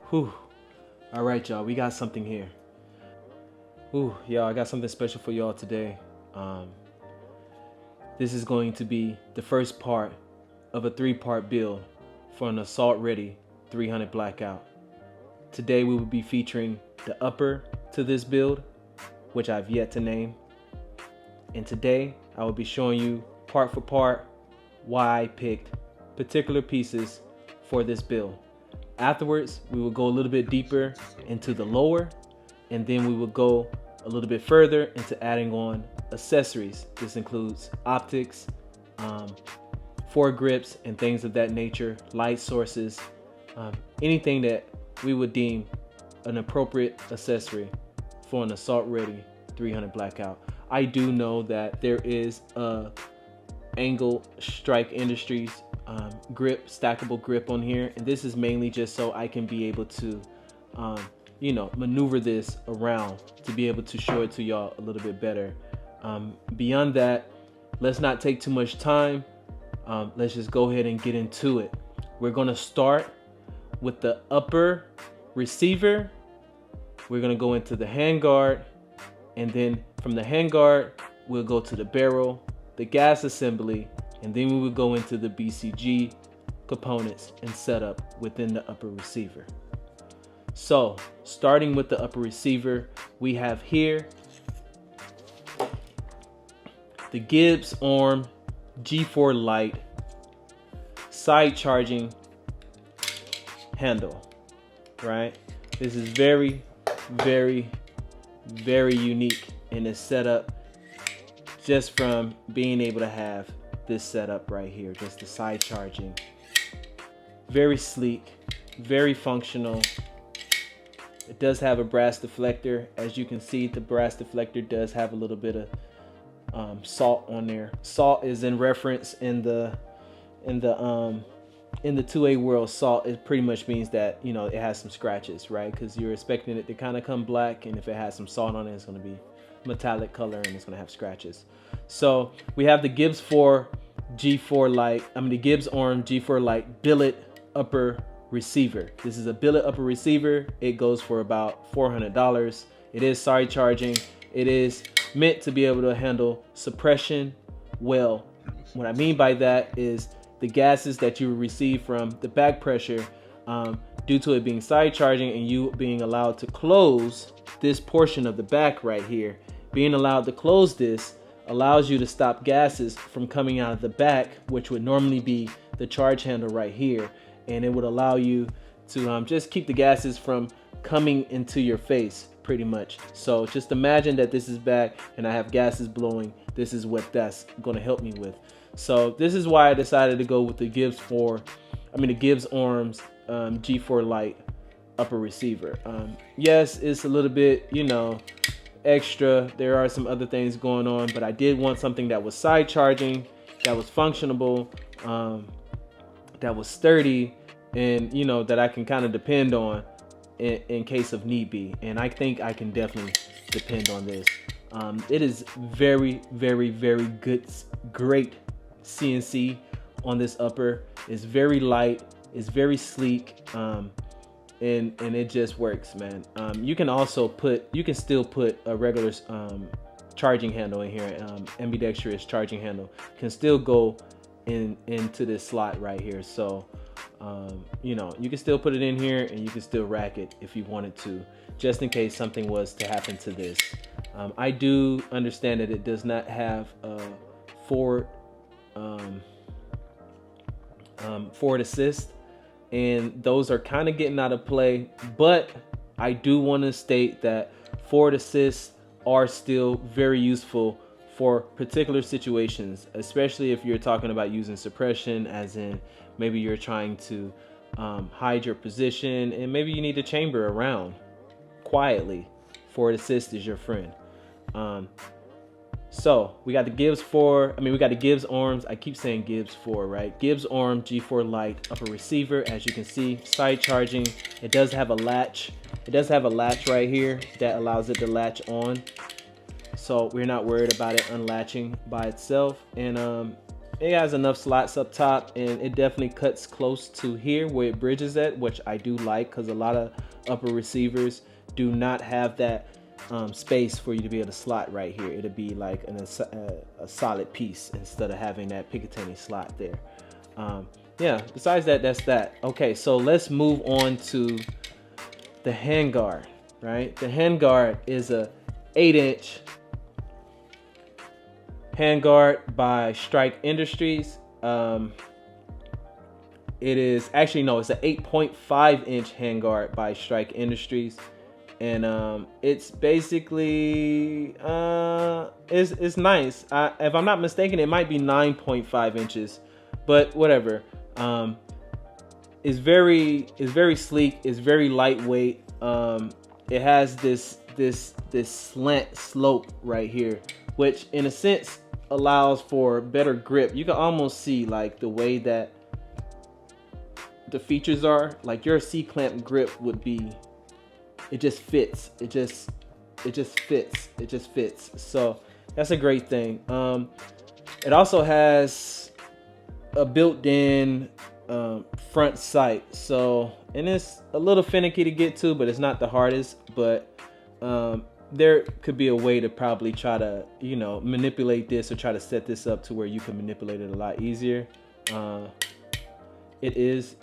Whew. All right, y'all, we got something here. Ooh, y'all, I got something special for y'all today. This is going to be the first part of a 3-part build for an Assualt Ready 300 Blackout. Today we will be featuring the upper to this build, which I've yet to name. And today I will be showing you part for part why I picked particular pieces for this build. Afterwards, we will go a little bit deeper into the lower, and then we will go a little bit further into adding on accessories. This includes optics, foregrips, and things of that nature, light sources, anything that we would deem an appropriate accessory for an Assualt Ready 300 Blackout. I do know that there is a Angle Strike Industries grip, stackable grip on here, and this is mainly just so I can be able to maneuver this around to be able to show it to y'all a little bit better. Beyond that, let's not take too much time. Let's just go ahead and get into it. We're gonna start with the upper receiver. We're gonna go into the handguard, and then from the handguard we'll go to the barrel, the gas assembly, and then we will go into the BCG components and setup within the upper receiver. So starting with the upper receiver, we have here the Gibbs Arm G4 Lite side charging handle, right? This is very, very, very unique in its setup, just from being able to have this setup right here, just the side charging. Very sleek, very functional. It does have a brass deflector. As you can see, the brass deflector does have a little bit of salt on there. Salt is in reference in the 2A world. Salt, it pretty much means that, you know, it has some scratches, right? Because you're expecting it to kind of come black, and if it has some salt on it, it's going to be metallic color and it's going to have scratches. So we have the Gibbs Arm G4 Lite billet upper receiver. This is a billet upper receiver. It goes for about $400. It is side charging. It is meant to be able to handle suppression well. What I mean by that is the gases that you receive from the back pressure, due to it being side charging and you being allowed to close this portion of the back right here, being allowed to close this allows you to stop gases from coming out of the back, which would normally be the charge handle right here, and it would allow you to just keep the gases from coming into your face pretty much. So just imagine that this is back and I have gases blowing. This is what that's going to help me with. So this is why I decided to go with the Gibbs Arms G4 Lite upper receiver. Yes, it's a little bit, extra. There are some other things going on, but I did want something that was side charging, that was functional, that was sturdy, and that I can kind of depend on in case of need be. And I think I can definitely depend on this. It is very, very, very great CNC on this upper. It's very light, it's very sleek, and it just works, man. You can still put a regular charging handle in here. Ambidextrous charging handle can still go into this slot right here. So you can still put it in here, and you can still rack it if you wanted to, just in case something was to happen to this. I do understand that it does not have a forward assist, and those are kind of getting out of play, but I do want to state that forward assists are still very useful for particular situations, especially if you're talking about using suppression, as in maybe you're trying to hide your position and maybe you need to chamber around quietly. Forward assist is your friend. So we got the Gibbs Arms. I keep saying Gibbs 4, right? Gibbs Arm G4 Lite upper receiver. As you can see, side charging. It does have a latch. It does have a latch right here that allows it to latch on. So we're not worried about it unlatching by itself. And it has enough slots up top, and it definitely cuts close to here where it bridges at, which I do like, because a lot of upper receivers do not have that space for you to be able to slot right here. It'll be like a solid piece instead of having that Picatinny slot there. Yeah, besides that, that's that. Okay, so let's move on to the handguard, right? The handguard is a 8-inch handguard by Strike Industries. It is actually, no, it's an 8.5-inch handguard by Strike Industries. And it's basically it's nice. If I'm not mistaken, it might be 9.5 inches, but whatever. It's very sleek. It's very lightweight. It has this slant slope right here, which in a sense allows for better grip. You can almost see like the way that the features are. Like your C-clamp grip would be, it just fits. It just fits. So that's a great thing. It also has a built-in front sight. So, and it's a little finicky to get to, but it's not the hardest. But there could be a way to probably try to, you know, manipulate this or try to set this up to where you can manipulate it a lot easier. It is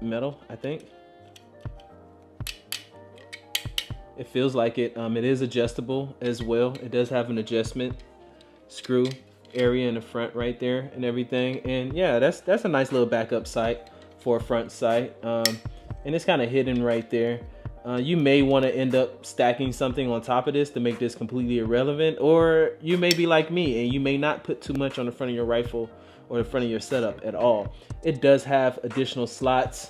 metal, I think. It feels like it. It is adjustable as well. It does have an adjustment screw area in the front right there and everything. And yeah, that's a nice little backup sight for a front sight. And it's kind of hidden right there. You may want to end up stacking something on top of this to make this completely irrelevant, or you may be like me and you may not put too much on the front of your rifle or the front of your setup at all. It does have additional slots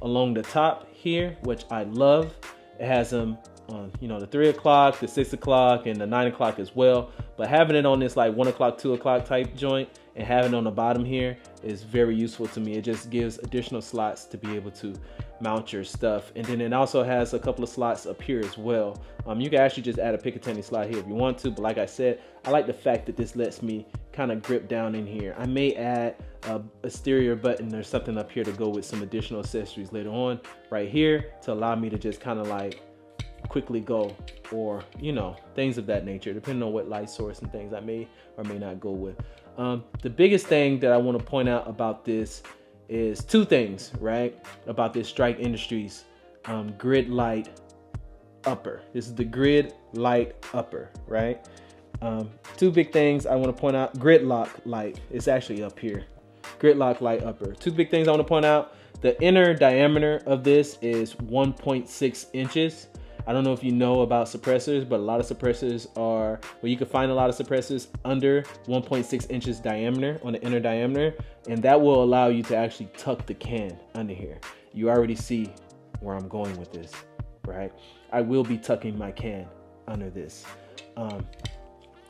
along the top here, which I love. It has them on, you know, the 3 o'clock, the 6 o'clock, and the 9 o'clock as well. But having it on this like 1 o'clock, 2 o'clock type joint and having it on the bottom here is very useful to me. It just gives additional slots to be able to mount your stuff. And then it also has a couple of slots up here as well. You can actually just add a Picatinny slot here if you want to, but like I said, I like the fact that this lets me kind of grip down in here. I may add a stereo button or something up here to go with some additional accessories later on right here to allow me to just kind of like quickly go, or you know, things of that nature, depending on what light source and things I may or may not go with. The biggest thing that I want to point out about this is two things, right? About this Strike Industries grid light upper. This is the grid light upper, right? Two big things I want to point out. Grid lock light, it's actually up here. Grid lock light upper. Two big things I want to point out. The inner diameter of this is 1.6 inches. I don't know if you know about suppressors, but a lot of suppressors are, well, you can find a lot of suppressors under 1.6 inches diameter on the inner diameter, and that will allow you to actually tuck the can under here. You already see where I'm going with this, right? I will be tucking my can under this.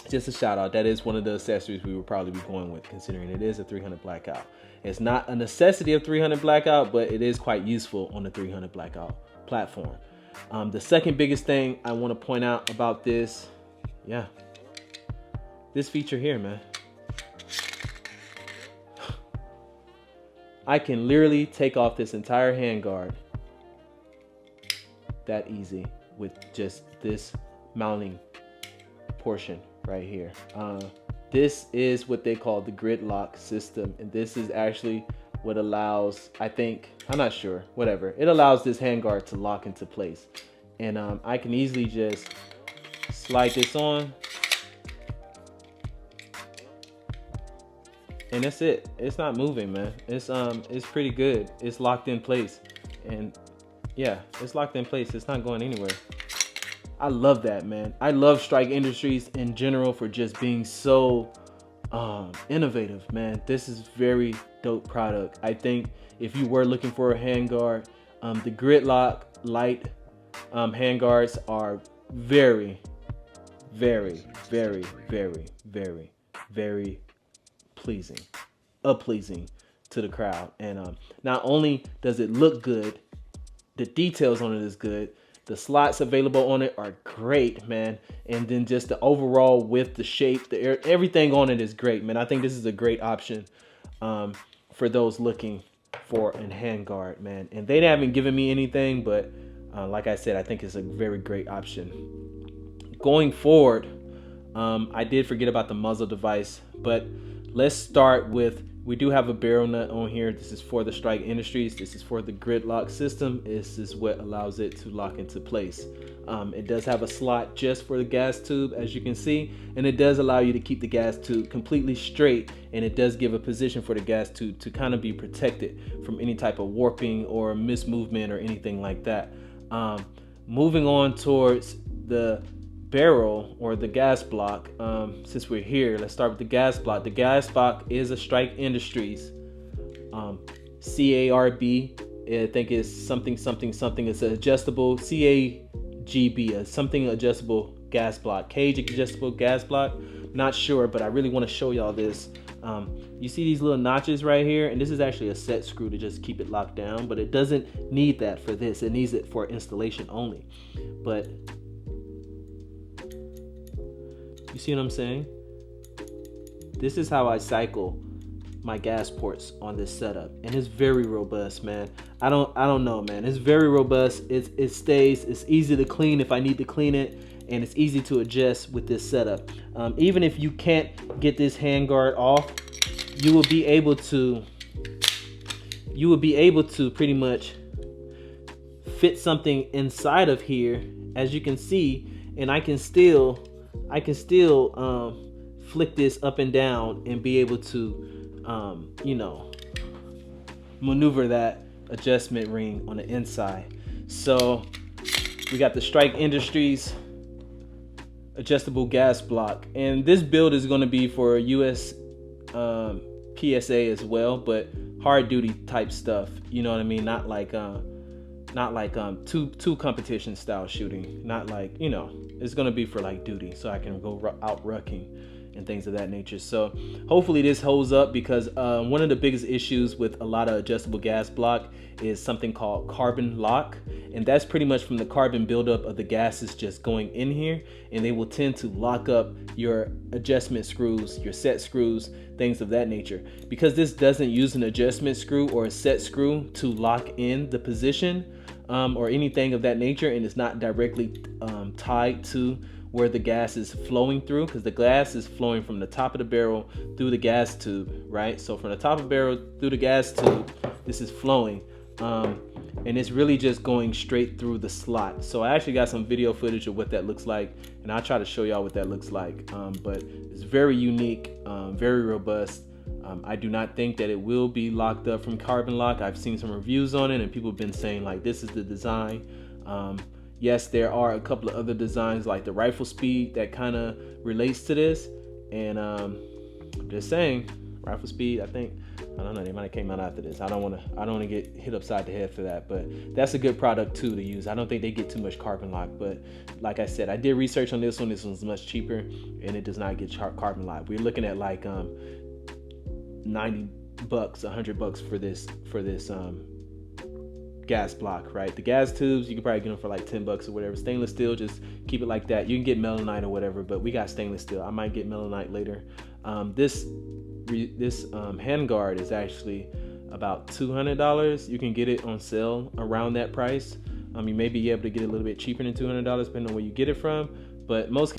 Just a shout out, that is one of the accessories we would probably be going with, considering it is a 300 Blackout. It's not a necessity of 300 Blackout, but it is quite useful on the 300 Blackout platform. The second biggest thing I want to point out about this, yeah, this feature here, man. I can literally take off this entire handguard that easy with just this mounting portion right here. This is what they call the grid lock system, and this is actually what allows, I think, I'm not sure, whatever, it allows this handguard to lock into place. And I can easily just slide this on, and that's it. It's not moving, man. It's pretty good. It's locked in place, and yeah, it's locked in place. It's not going anywhere. I love that, man. I love Strike Industries in general for just being so innovative, man. This is very dope product. I think if you were looking for a handguard, the Gridlock light handguards are very, very, very, very, very, very pleasing to the crowd. And not only does it look good, the details on it is good. The slots available on it are great, man. And then just the overall width, the shape, everything on it is great, man. I think this is a great option for those looking for a handguard, man. And they haven't given me anything, but like I said, I think it's a very great option. Going forward, I did forget about the muzzle device, but let's start with, we do have a barrel nut on here. This is for the Strike Industries. This is for the grid lock system. This is what allows it to lock into place. It does have a slot just for the gas tube, as you can see, and it does allow you to keep the gas tube completely straight, and it does give a position for the gas tube to kind of be protected from any type of warping or mismovement or anything like that. Moving on towards the barrel or the gas block, since we're here, let's start with the gas block. The gas block is a Strike Industries CARB. I think it's something. It's an adjustable CAGB, something adjustable gas block, cage adjustable gas block. Not sure, but I really want to show y'all this. You see these little notches right here, and this is actually a set screw to just keep it locked down, but it doesn't need that for this. It needs it for installation only. But you see what I'm saying? This is how I cycle my gas ports on this setup, and it's very robust, man. I don't know, man. It's very robust. It stays. It's easy to clean if I need to clean it, and it's easy to adjust with this setup. Even if you can't get this handguard off, you will be able to pretty much fit something inside of here, as you can see, and I can still flick this up and down and be able to, maneuver that adjustment ring on the inside. So we got the Strike Industries adjustable gas block, and this build is going to be for US PSA as well, but hard duty type stuff. You know what I mean? Not like two competition style shooting. Not like, it's gonna be for like duty, so I can go out rucking and things of that nature. So hopefully this holds up, because one of the biggest issues with a lot of adjustable gas block is something called carbon lock, and that's pretty much from the carbon buildup of the gases just going in here, and they will tend to lock up your adjustment screws, your set screws, things of that nature. Because this doesn't use an adjustment screw or a set screw to lock in the position or anything of that nature, and it's not directly tied to where the gas is flowing through, because the gas is flowing from the top of the barrel through the gas tube, right? So from the top of the barrel through the gas tube, this is flowing, and it's really just going straight through the slot. So I actually got some video footage of what that looks like, and I'll try to show y'all what that looks like. But it's very unique, very robust. I do not think that it will be locked up from carbon lock. I've seen some reviews on it, and people have been saying like this is the design. Yes, there are a couple of other designs like the rifle speed that kind of relates to this, and I'm just saying, rifle speed, I don't know, they might have came out after this. I don't want to get hit upside the head for that, but that's a good product too to use. I don't think they get too much carbon lock, but like I said, I did research on this one. This one's much cheaper, and it does not get carbon lock. We're looking at like $90, $100 for this gas block, right? The gas tubes, you can probably get them for like $10 or whatever. Stainless steel, just keep it like that. You can get melanite or whatever, but we got stainless steel. I might get melanite later. This handguard is actually about $200. You can get it on sale around that price. You may be able to get it a little bit cheaper than $200 depending on where you get it from, but most,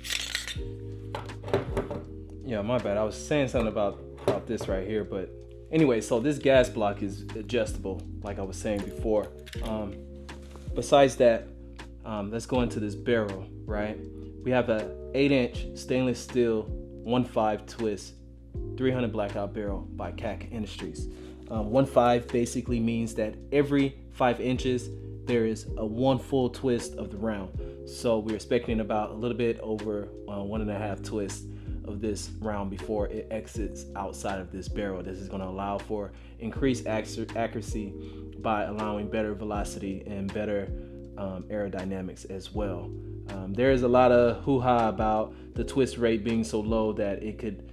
yeah, my bad. I was saying something about this right here, but anyway, so this gas block is adjustable, like I was saying before. Besides that, let's go into this barrel, right? We have a 8-inch stainless steel 1.5 twist 300 Blackout barrel by CAC Industries. 1.5 basically means that every 5 inches there is a 1 full twist of the round. So we're expecting about a little bit over 1.5 twists of this round before it exits outside of this barrel. This is going to allow for increased accuracy by allowing better velocity and better aerodynamics as well. There is a lot of hoo-ha about the twist rate being so low that it could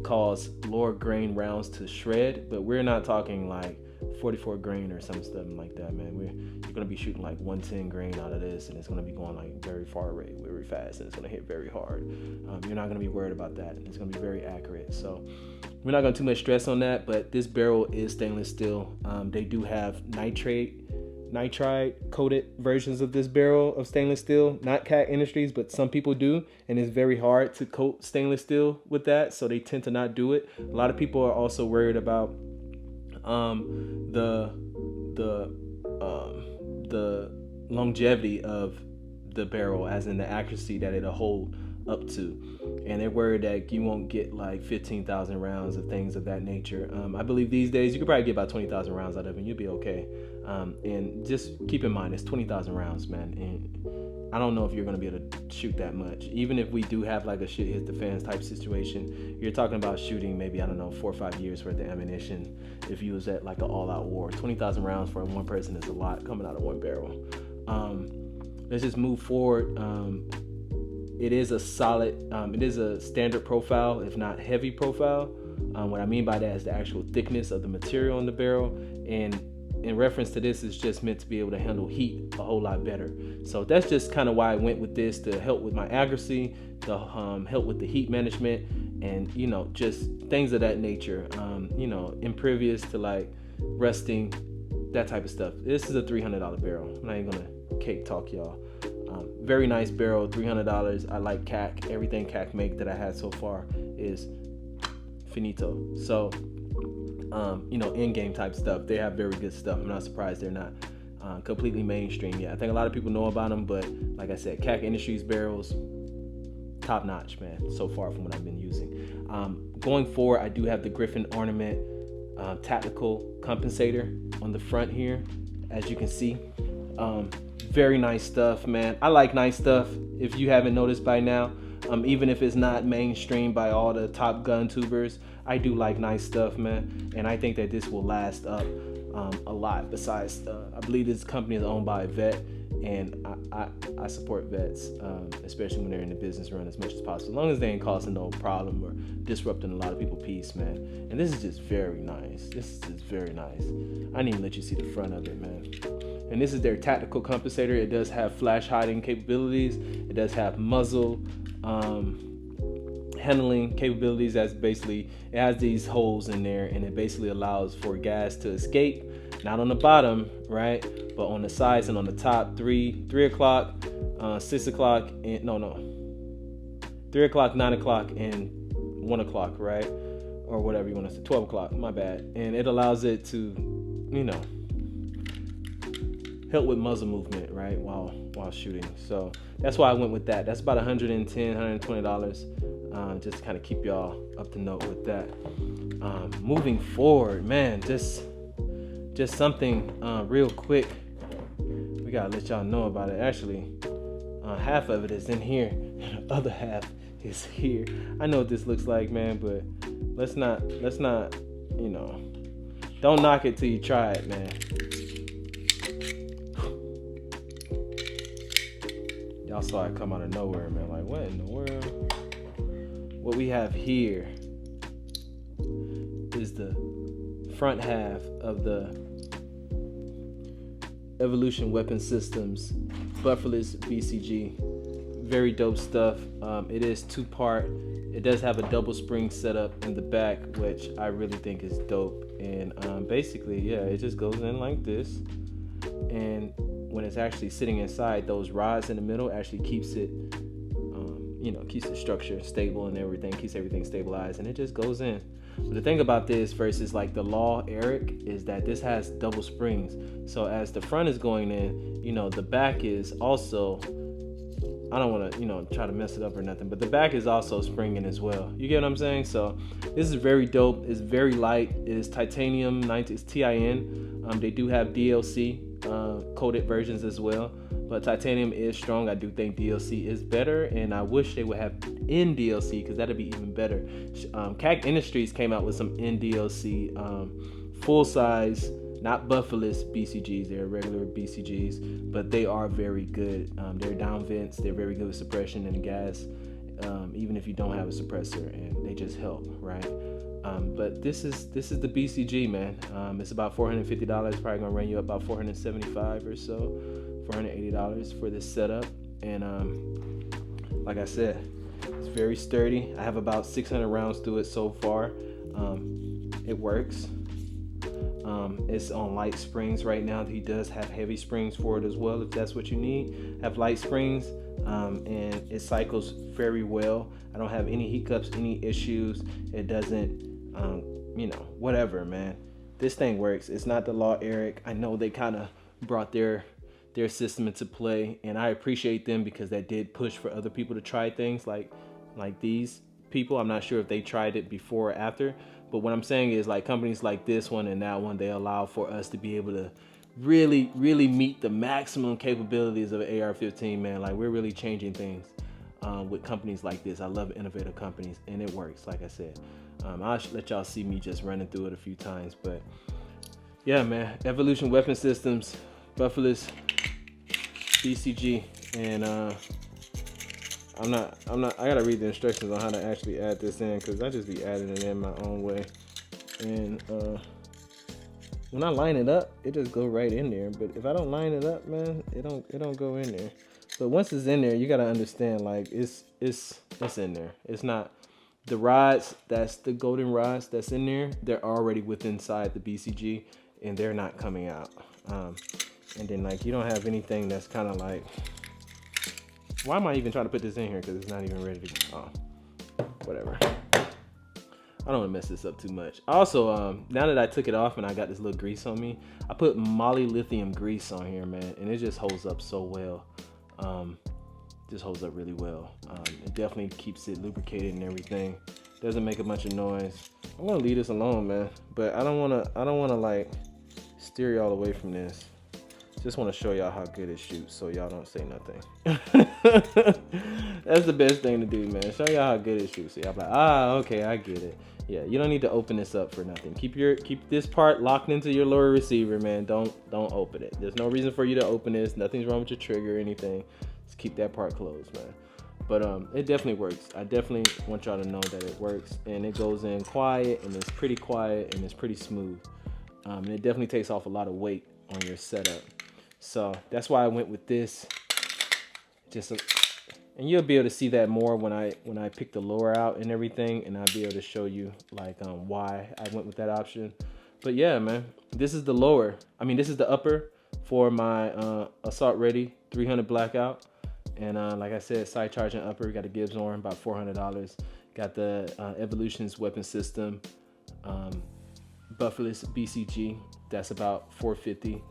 cause lower grain rounds to shred, but we're not talking like 44 grain or something like that, man. You're gonna be shooting like 110 grain out of this, and it's gonna be going like very far rate, very fast, and it's gonna hit very hard. You're not gonna be worried about that. It's gonna be very accurate. So we're not gonna too much stress on that. But this barrel is stainless steel. They do have nitride coated versions of this barrel of stainless steel, not CAC Industries, but some people do, and it's very hard to coat stainless steel with that, so they tend to not do it. A lot of people are also worried about the longevity of the barrel, as in the accuracy that it'll hold up to, and they're worried that you won't get like 15,000 rounds of things of that nature. I believe these days you could probably get about 20,000 rounds out of it and you'll be okay. And just keep in mind, it's 20,000 rounds, man, and I don't know if you're going to be able to shoot that much. Even if we do have like a shit hit the fans type situation, you're talking about shooting maybe, I don't know, 4 or 5 years worth of ammunition if you was at like an all-out war. 20,000 rounds for one person is a lot coming out of one barrel. Let's just move forward. It is a solid, it is a standard profile, if not heavy profile. What I mean by that is the actual thickness of the material in the barrel, and in reference to this, it's just meant to be able to handle heat a whole lot better. So that's just kind of why I went with this, to help with my accuracy, to help with the heat management, and just things of that nature. Impervious to like rusting, that type of stuff. This is a $300 barrel. I'm not even gonna cake talk y'all. Very nice barrel, $300. I like CAC. Everything CAC make that I had so far is finito. So in-game type stuff, they have very good stuff. I'm not surprised they're not completely mainstream yet. I think a lot of people know about them, but like I said, CAC Industries barrels, top notch, man, so far from what I've been using. Going forward, I do have the Griffin ornament tactical compensator on the front here, as you can see. Very nice stuff, man. I like nice stuff, if you haven't noticed by now. Even if it's not mainstream by all the top gun tubers, I do like nice stuff, man. And I think that this will last up a lot. Besides, I believe this company is owned by a vet, and I support vets, especially when they're in the business run, as much as possible, as long as they ain't causing no problem or disrupting a lot of people's peace, man. And this is just very nice. This is just very nice. I didn't even let you see the front of it, man. And this is their tactical compensator. It does have flash hiding capabilities. It does have muzzle handling capabilities. That's basically, it has these holes in there, and it basically allows for gas to escape, not on the bottom, right, but on the sides and on the top. 3 o'clock, 6 o'clock, and 3 o'clock, 9 o'clock, and 1 o'clock, right, or whatever you want to say, 12 o'clock, my bad. And it allows it to help with muzzle movement, right, while shooting. So that's why I went with that. That's about $110, $120, just to kind of keep y'all up to note with that. Moving forward, man, just something real quick. We gotta let y'all know about it. Actually, half of it is in here, and the other half is here. I know what this looks like, man, but let's not, don't knock it till you try it, man. Y'all saw it come out of nowhere, man. Like, what in the world? What we have here is the front half of the Evolution Weapon Systems Bufferless BCG. Very dope stuff. It is 2-part. It does have a double spring setup in the back, which I really think is dope. And basically, yeah, it just goes in like this. And when it's actually sitting inside, those rods in the middle actually keeps it, keeps the structure stable and everything, keeps everything stabilized, and it just goes in. But the thing about this versus like the Law Eric is that this has double springs. So as the front is going in, the back is also, I don't want to, try to mess it up or nothing, but the back is also springing as well. You get what I'm saying? So this is very dope. It's very light. It is titanium 90, it's TIN. They do have DLC coated versions as well, but titanium is strong. I do think DLC is better, and I wish they would have in DLC, because that'd be even better. CAC Industries came out with some in DLC full size, not bufferless BCGs. They're regular BCGs, but they are very good. They're down vents. They're very good with suppression and gas, even if you don't have a suppressor, and they just help, right? But this is the BCG, man. It's about $450. Probably gonna run you up about $475 or so, $480 for this setup. And like I said, it's very sturdy. I have about 600 rounds through it so far. It works. It's on light springs right now. He does have heavy springs for it as well, if that's what you need. Have light springs, and it cycles very well. I don't have any hiccups, any issues. It doesn't, whatever, man. This thing works. It's not the law, Eric. I know they kind of brought their system into play, and I appreciate them because that did push for other people to try things like these people. I'm not sure if they tried it before or after, but what I'm saying is, like, companies like this one and that one, they allow for us to be able to really meet the maximum capabilities of an AR-15, man. Like, we're really changing things with companies like this. I love innovative companies, and it works. Like I said, I'll let y'all see me just running through it a few times, but yeah, man. Evolution Weapon Systems, Bufferless BCG, and I gotta read the instructions on how to actually add this in, because I just be adding it in my own way. And when I line it up, it just go right in there. But if I don't line it up, man, it don't go in there. But once it's in there, you gotta understand, like, it's in there. It's not the rods. That's the golden rods that's in there. They're already within inside the BCG, and they're not coming out. And then, like, you don't have anything that's kind of like, why am I even trying to put this in here? Because it's not even ready to, whatever. I don't want to mess this up too much. Also, now that I took it off and I got this little grease on me, I put molylithium grease on here, man, and it just holds up so well. Just holds up really well. It definitely keeps it lubricated and everything. Doesn't make a bunch of noise. I'm gonna leave this alone, man, but I don't wanna like steer y'all away from this. Just want to show y'all how good it shoots, so y'all don't say nothing. That's the best thing to do, man. Show y'all how good it shoots. So y'all be like, okay, I get it. Yeah, you don't need to open this up for nothing. Keep this part locked into your lower receiver, man. Don't open it. There's no reason for you to open this. Nothing's wrong with your trigger or anything. Just keep that part closed, man. But it definitely works. I definitely want y'all to know that it works, and it goes in quiet, and it's pretty quiet, and it's pretty smooth. And it definitely takes off a lot of weight on your setup. So that's why I went with this. And you'll be able to see that more when I pick the lower out and everything, and I'll be able to show you like why I went with that option. But yeah, man, this is the lower. I mean, this is the upper for my Assualt Ready 300 Blackout, and like I said, side charging upper. Got a Gibbs on, about $400. Got the Evolution's weapon system, Bufferless BCG. That's about $450.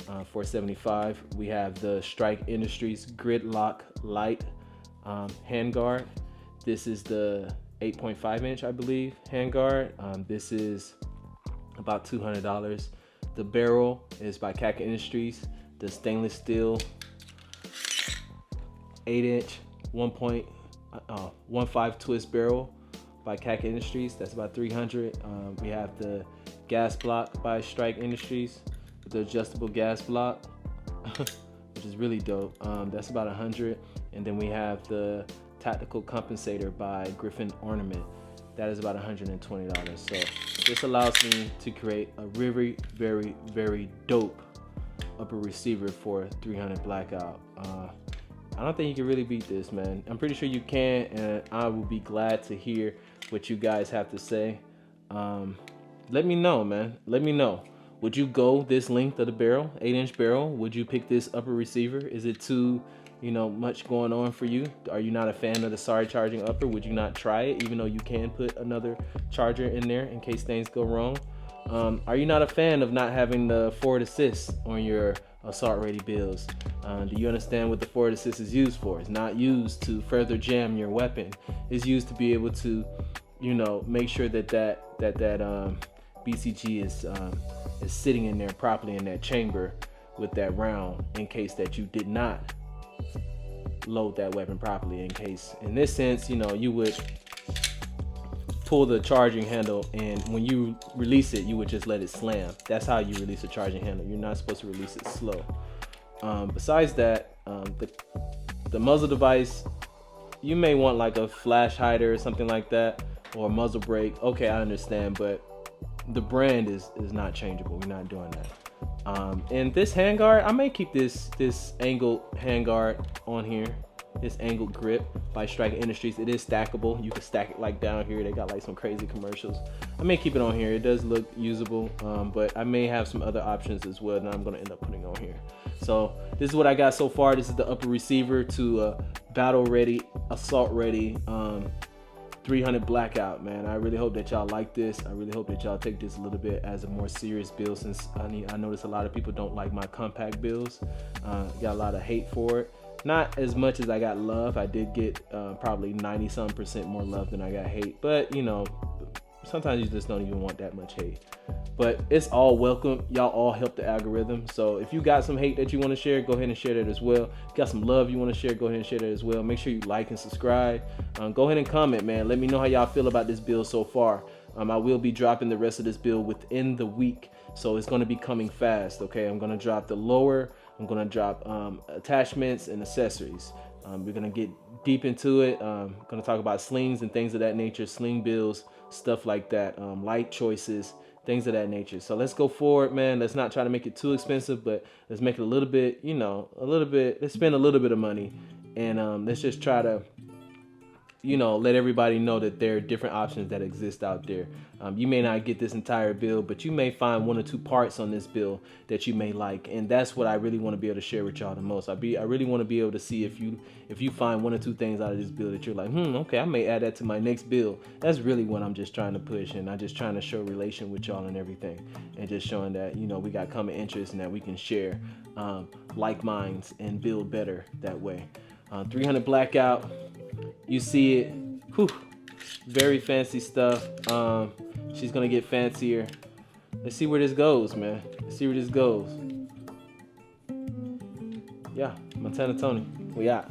$475. We have the Strike Industries Gridlock Light Handguard. This is the 8.5 inch, I believe, handguard. This is about $200. The barrel is by CAC Industries. The stainless steel 8-inch 1.15 twist barrel by CAC Industries. That's about $300. We have the gas block by Strike Industries, the adjustable gas block, which is really dope. That's about $100. And then we have the tactical compensator by Griffin Ornament. That is about $120. So this allows me to create a very, very, very dope upper receiver for 300 Blackout. I don't think you can really beat this, man. I'm pretty sure you can, and I will be glad to hear what you guys have to say. Let me know, man. Let me know. Would you go this length of the barrel, 8-inch barrel? Would you pick this upper receiver? Is it too, much going on for you? Are you not a fan of the side charging upper? Would you not try it, even though you can put another charger in there in case things go wrong? Are you not a fan of not having the forward assist on your Assault Ready builds? Do you understand what the forward assist is used for? It's not used to further jam your weapon. It's used to be able to, make sure that BCG is sitting in there properly in that chamber with that round, in case that you did not load that weapon properly. In this sense, you would pull the charging handle, and when you release it, you would just let it slam. That's how you release a charging handle. You're not supposed to release it slow. Besides that, the muzzle device, you may want like a flash hider or something like that, or muzzle brake. Okay, I understand, but the brand is not changeable. We're not doing that. And this handguard, I may keep this angled handguard on here. This angled grip by Striker Industries. It is stackable. You can stack it like down here. They got like some crazy commercials. I may keep it on here. It does look usable, but I may have some other options as well that I'm gonna end up putting on here. So this is what I got so far. This is the upper receiver to battle ready, assault ready, 300 Blackout, man. I really hope that y'all like this. I really hope that y'all take this a little bit as a more serious build, since I notice a lot of people don't like my compact builds. Got a lot of hate for it. Not as much as I got love. I did get probably 90-some% more love than I got hate. But, you know, sometimes you just don't even want that much hate. But it's all welcome. Y'all all help the algorithm. So if you got some hate that you want to share, go ahead and share that as well. If you got some love you want to share, go ahead and share that as well. Make sure you like and subscribe. Go ahead and comment, man. Let me know how y'all feel about this build so far. I will be dropping the rest of this build within the week. So it's going to be coming fast, okay? I'm going to drop the lower. I'm going to drop attachments and accessories. We're going to get deep into it. Going to talk about slings and things of that nature, sling builds, stuff like that, light choices, things of that nature. So let's go forward, man. Let's not try to make it too expensive, but let's make it a little bit, you know, let's spend a little bit of money, and let's just try to, you know, let everybody know that there are different options that exist out there. You may not get this entire build, but you may find 1 or 2 parts on this build that you may like, and that's what I really want to be able to share with y'all the most. I really want to be able to see if you find 1 or 2 things out of this build that you're like, okay, I may add that to my next build. That's really what I'm just trying to push, and I'm just trying to show relation with y'all and everything, and just showing that, you know, we got common interests and that we can share like minds and build better that way. 300 Blackout, you see it. Whew, very fancy stuff. She's gonna get fancier. Let's see where this goes, man. Let's see where this goes. Yeah, Montana Tony, we out.